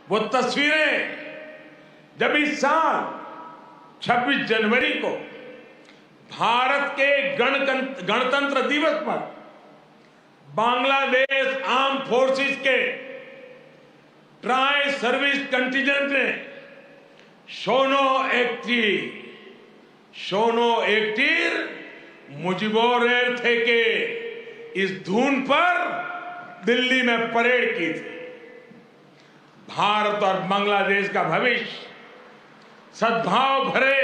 वो तस्वीरें जब इस साल 26 जनवरी को भारत के गणतंत्र दिवस पर बांग्लादेश आर्म फोर्सेस के ट्राई सर्विस कंटिजेंट ने शोनो एक्टिर मुजिबोरेर थे के इस धुन पर दिल्ली में परेड की थी। भारत और बांग्लादेश का भविष्य सद्भाव भरे,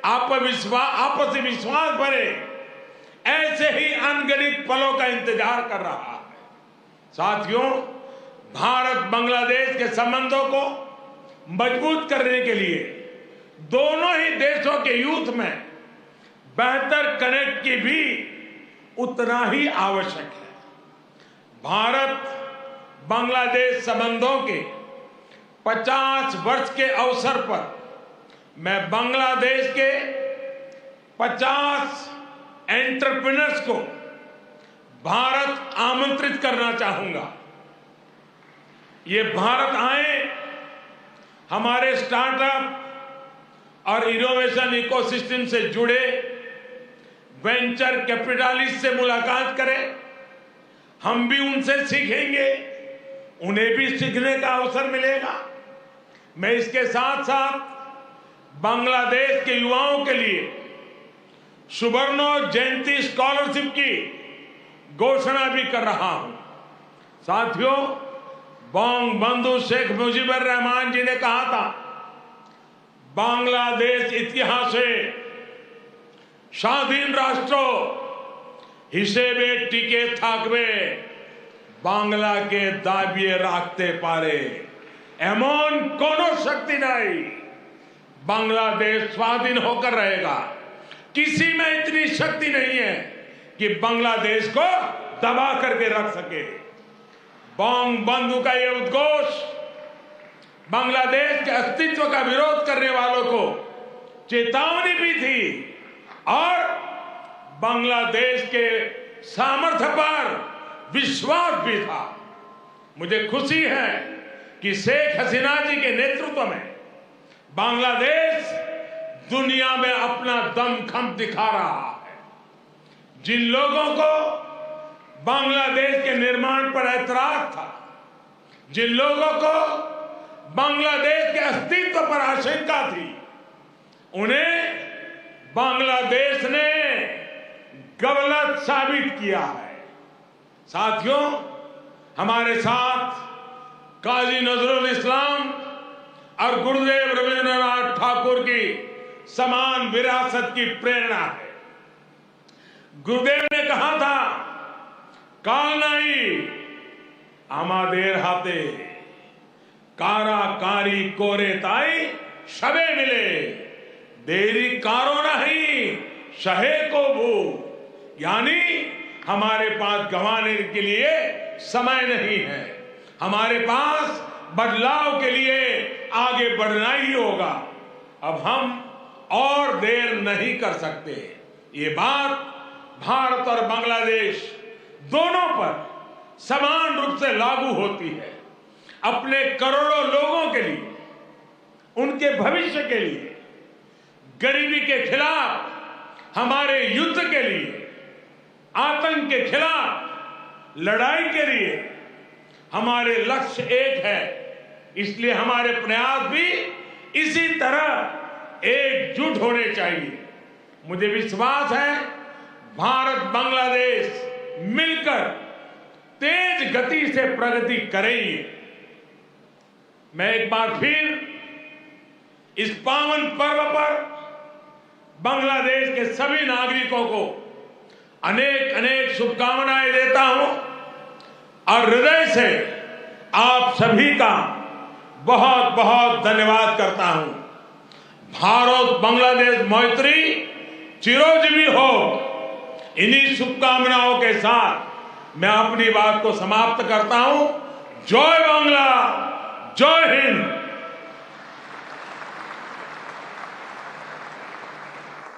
आपसी विश्वास भरे ऐसे ही अनगिनत पलों का इंतजार कर रहा है। साथियों, भारत बांग्लादेश के संबंधों को मजबूत करने के लिए दोनों ही देशों के यूथ में बेहतर कनेक्ट की भी उतना ही आवश्यक है। भारत बांग्लादेश संबंधों के 50 वर्ष के अवसर पर मैं बांग्लादेश के 50 एंटरप्रेन्योर्स को भारत आमंत्रित करना चाहूंगा। ये भारत आए, हमारे स्टार्टअप और इनोवेशन इकोसिस्टम से जुड़े वेंचर कैपिटलिस्ट से मुलाकात करें। हम भी उनसे सीखेंगे, उन्हें भी सीखने का अवसर मिलेगा। मैं इसके साथ साथ बांग्लादेश के युवाओं के लिए सुवर्णो जयंती स्कॉलरशिप की घोषणा भी कर रहा हूं। साथियों, बंधु शेख मुजीबुर रहमान जी ने कहा था, बांग्लादेश इतिहासे स्वाधीन राष्ट्र हिसेबे टिके थाकबे, बांग्ला के दाबिए राखते पारे। एमन कोनो शक्ति नहीं, बांग्लादेश स्वाधीन होकर रहेगा। किसी में इतनी शक्ति नहीं है कि बांग्लादेश को दबा करके रख सके। बंधु का यह उद्घोष बांग्लादेश के अस्तित्व का विरोध करने वालों को चेतावनी भी थी और बांग्लादेश के सामर्थ्य पर विश्वास भी था। मुझे खुशी है कि शेख हसीना जी के नेतृत्व में बांग्लादेश दुनिया में अपना दमखम दिखा रहा है। जिन लोगों को बांग्लादेश के निर्माण पर ऐतराज था, जिन लोगों को बांग्लादेश के अस्तित्व पर आशंका थी, उन्हें बांग्लादेश ने गलत साबित किया है। साथियों, हमारे साथ काजी नजरुल इस्लाम और गुरुदेव रविंद्रनाथ ठाकुर की समान विरासत की प्रेरणा है। गुरुदेव ने कहा था, काल नहीं आमादेर हाथे, काराकारी कोरे ताई शबे मिले, देरी कारो नहीं शहे को भू। यानी हमारे पास गंवाने के लिए समय नहीं है, हमारे पास बदलाव के लिए आगे बढ़ना ही होगा। अब हम और देर नहीं कर सकते। ये बात भारत और बांग्लादेश दोनों पर समान रूप से लागू होती है। अपने करोड़ों लोगों के लिए, उनके भविष्य के लिए, गरीबी के खिलाफ हमारे युद्ध के लिए, आतंक के खिलाफ लड़ाई के लिए हमारे लक्ष्य एक है। इसलिए हमारे प्रयास भी इसी तरह एकजुट होने चाहिए। मुझे विश्वास है, भारत बांग्लादेश मिलकर तेज गति से प्रगति करेंगे। मैं एक बार फिर इस पावन पर्व पर बांग्लादेश के सभी नागरिकों को अनेक अनेक शुभकामनाएं देता हूं और हृदय से आप सभी का बहुत बहुत धन्यवाद करता हूं। भारत बांग्लादेश मैत्री चिरंजीवी हो। इन्हीं शुभकामनाओं के साथ मैं अपनी बात को समाप्त करता हूं। जय बांग्ला, जय हिंद।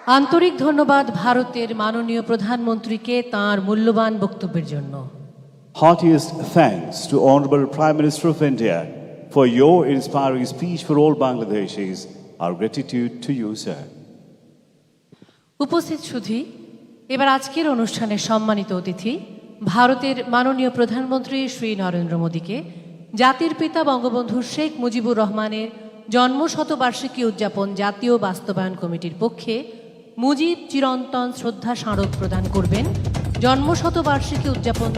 আন্তরিক ধন্যবাদ ভারতের মাননীয় প্রধানমন্ত্রীকে তাঁর মূল্যবান বক্তব্যের জন্য। Heartiest thanks to Honorable Prime Minister of India for your inspiring speech for all Bangladeshis. Our gratitude to you, sir. উপস্থিত সুধী, এবার আজকের অনুষ্ঠানের সম্মানিত অতিথি ভারতের মাননীয় প্রধানমন্ত্রী শ্রী নরেন্দ্র মোদীকে জাতির পিতা বঙ্গবন্ধু শেখ মুজিবুর রহমানের জন্মশতবার্ষিকী উদযাপন জাতীয় বাস্তবায়ন কমিটির পক্ষে মুজিব চিরন্তন শ্রদ্ধা স্মারক প্রদান করবেন। জন্মশতবার্ষিকী উদযাপন